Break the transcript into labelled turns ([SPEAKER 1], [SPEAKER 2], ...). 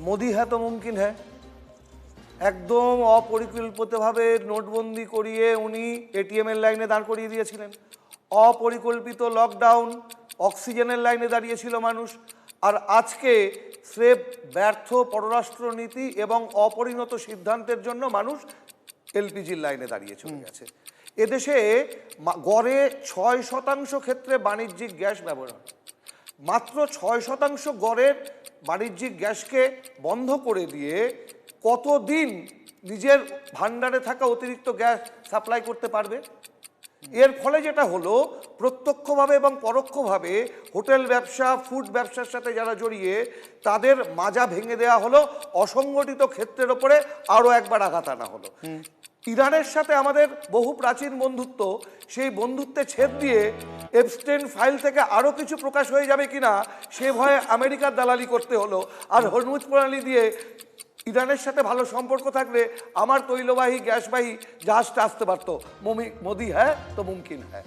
[SPEAKER 1] মোদি হ্যাঁ তো মুমকিন হ্যাঁ। একদম অপরিকল্পিতভাবে নোটবন্দি করিয়ে উনি এটিএম এর লাইনে দাঁড় করিয়ে দিয়েছিলেন। অপরিকল্পিত লকডাউন, অক্সিজেনের লাইনে দাঁড়িয়েছিল মানুষ। আর আজকে স্রেফ ব্যর্থ পররাষ্ট্রনীতি এবং অপরিণত সিদ্ধান্তের জন্য মানুষ এলপিজির লাইনে দাঁড়িয়ে চলে গেছে। এদেশে গড়ে 6% ক্ষেত্রে বাণিজ্যিক গ্যাস ব্যবহার হয়। মাত্র 6% গড়ের বাণিজ্যিক গ্যাসকে বন্ধ করে দিয়ে কতদিন নিজের ভান্ডারে থাকা অতিরিক্ত গ্যাস সাপ্লাই করতে পারবে? এর ফলে যেটা হলো, প্রত্যক্ষভাবে এবং পরোক্ষভাবে হোটেল ব্যবসা, ফুড ব্যবসার সাথে যারা জড়িয়ে তাদের মাজা ভেঙে দেওয়া হলো, অসংগঠিত ক্ষেত্রের ওপরে আরও একবার আঘাত আনা হলো। ইরানের সাথে আমাদের বহু প্রাচীন বন্ধুত্ব, সেই বন্ধুত্বে ছেদ দিয়ে এপস্টেইন ফাইল থেকে আরও কিছু প্রকাশ হয়ে যাবে কিনা সে ভয়ে আমেরিকার দালালি করতে হলো। আর হরমুজ প্রণালী দিয়ে ইরানের সাথে ভালো সম্পর্ক থাকলে আমার তৈলবাহী গ্যাসবাহী জাহাজটা আসতে পারতো। মোদি হ্যাঁ তো মুমকিন হ্যাঁ।